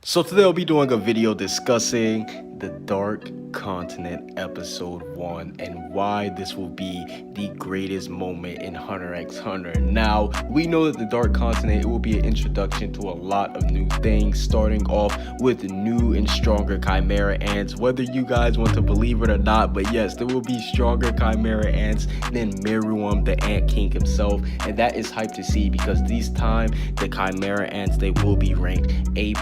So today I'll be doing a video discussing the Dark Continent episode 1 and why this will be the greatest moment in Hunter x Hunter. Now, we know that the Dark Continent, it will be an introduction to a lot of new things, starting off with new and stronger Chimera ants, whether you guys want to believe it or not. But yes, there will be stronger Chimera ants than Miriam, the Ant King himself, and that is hype to see because this time the Chimera ants, they will be ranked A+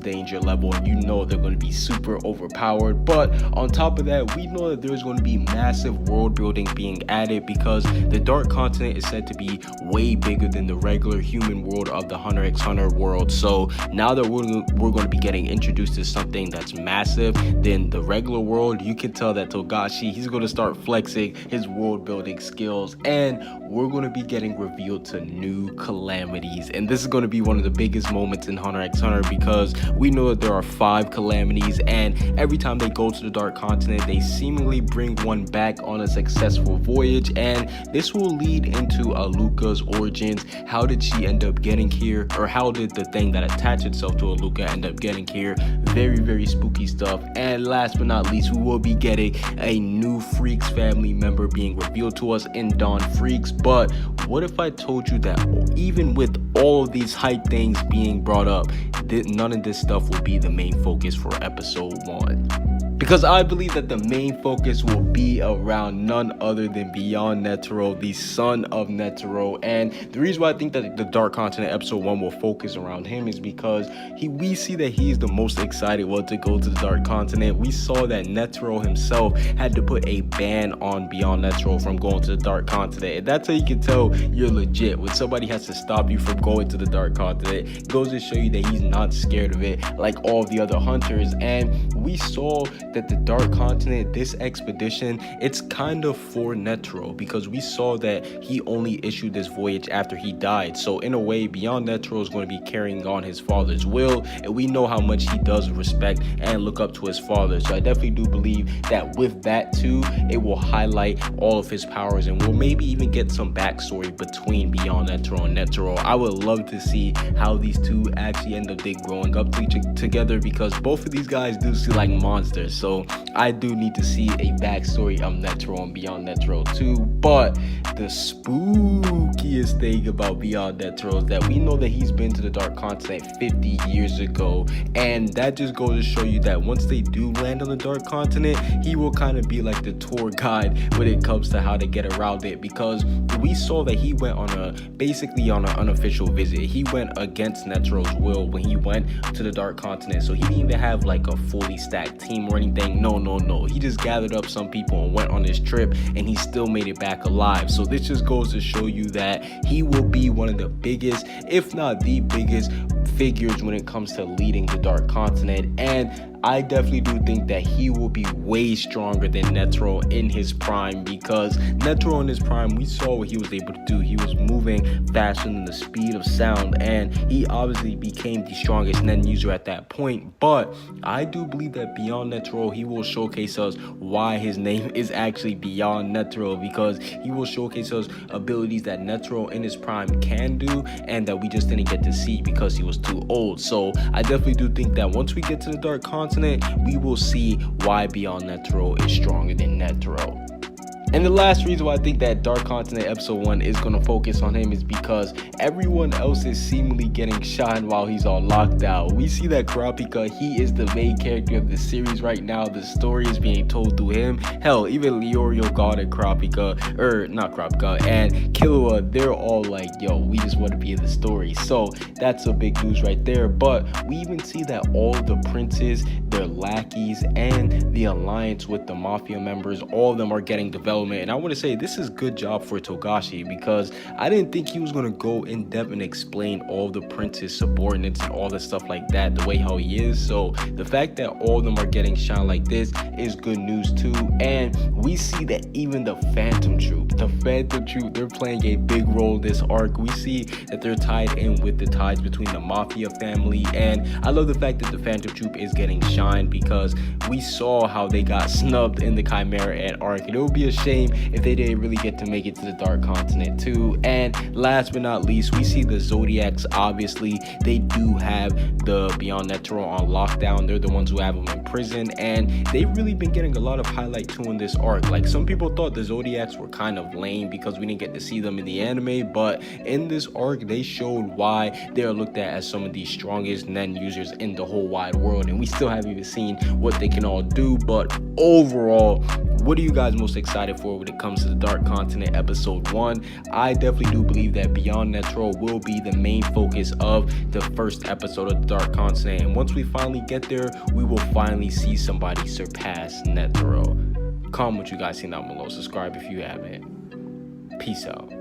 danger level, and you know they're going to be super overpowered. But on top of that, we know that there's going to be massive world building being added because the Dark Continent is said to be way bigger than the regular human world of the Hunter x Hunter world. So now that we're going to be getting introduced to something that's massive than the regular world, you can tell that Togashi, he's going to start flexing his world building skills, and we're going to be getting revealed to new calamities. And this is going to be one of the biggest moments in Hunter x Hunter because we know that there are 5 calamities, and every time they go to the Dark Continent, they seemingly bring one back on a successful voyage, and this will lead into Aluka's origins. How did she end up getting here, or how did the thing that attached itself to Aluka end up getting here? Very spooky stuff. And last but not least, we will be getting a new Freaks family member being revealed to us in Dawn Freaks. But what if I told you that even with all of these hype things being brought up, none of this stuff will be the main focus for episode 1? Because I believe that the main focus will be around none other than Beyond Netero, the son of Netero. And the reason why I think that the Dark Continent episode 1 will focus around him is because we see that he's the most excited one to go to the Dark Continent. We saw that Netero himself had to put a ban on Beyond Netero from going to the Dark Continent. And that's how you can tell you're legit. When somebody has to stop you from going to the Dark Continent, it goes to show you that he's not scared of it like all the other hunters. And we saw that the Dark Continent, this expedition, it's kind of for Netero because we saw that he only issued this voyage after he died. So in a way, Beyond Netero is going to be carrying on his father's will, and we know how much he does respect and look up to his father. So I definitely do believe that with that too, it will highlight all of his powers, and we'll maybe even get some backstory between Beyond Netero and Netero. I would love to see how these two actually end up growing up together because both of these guys do seem like monsters. So I do need to see a backstory of Netero and Beyond Netero too. But the spookiest thing about Beyond Netero is that we know that he's been to the Dark Continent 50 years ago, and that just goes to show you that once they do land on the Dark Continent, he will kind of be like the tour guide when it comes to how to get around it, because we saw that he went on basically on an unofficial visit. He went against Netero's will when he went to the Dark Continent, so he didn't even have like a fully stacked team or anything. No, he just gathered up some people and went on this trip, and he still made it back alive. So this just goes to show you that he will be one of the biggest, if not the biggest, figures when it comes to leading the Dark Continent. And I definitely do think that he will be way stronger than Netero in his prime, because Netero in his prime, we saw what he was able to do. He was moving faster than the speed of sound, and he obviously became the strongest Nen user at that point. But I do believe that Beyond Netero, he will showcase us why his name is actually Beyond Netero, because he will showcase us abilities that Netero in his prime can do and that we just didn't get to see because he was too old. So I definitely do think that once we get to the Dark Continent, we will see why Beyond Netero is stronger than Netero. And the last reason why I think that Dark Continent episode 1 is going to focus on him is because everyone else is seemingly getting shot while he's all locked out. We see that Kurapika, he is the main character of the series right now. The story is being told through him. Hell, even Leorio, God, and Kurapika, or not Kurapika, and Killua, they're all like, yo, we just want to be in the story. So that's a big news right there. But we even see that all the princes, their lackeys, and the alliance with the mafia members, all of them are getting developed. And I want to say this is good job for Togashi, because I didn't think he was going to go in depth and explain all the prince's subordinates and all the stuff like that the way how he is. So the fact that all of them are getting shine like this is good news too. And we see that even the Phantom Troop, the Phantom Troop, they're playing a big role this arc. We see that they're tied in with the ties between the Mafia family, and I love the fact that the Phantom Troop is getting shine, because we saw how they got snubbed in the Chimera Ant arc, and it would be a shame if they didn't really get to make it to the Dark Continent too. And last but not least, we see the Zodiacs. Obviously, they do have the Beyond Netero on lockdown. They're the ones who have them in prison, and they've really been getting a lot of highlight too in this arc. Like, some people thought the Zodiacs were kind of lame because we didn't get to see them in the anime, but in this arc they showed why they are looked at as some of the strongest Nen users in the whole wide world, and we still haven't even seen what they can all do. But overall, what are you guys most excited for when it comes to the Dark Continent episode 1? I definitely do believe that Beyond Netero will be the main focus of the first episode of the Dark Continent, and once we finally get there, we will finally see somebody surpass Netero. Comment what you guys think down below. Subscribe if you haven't. Peace out.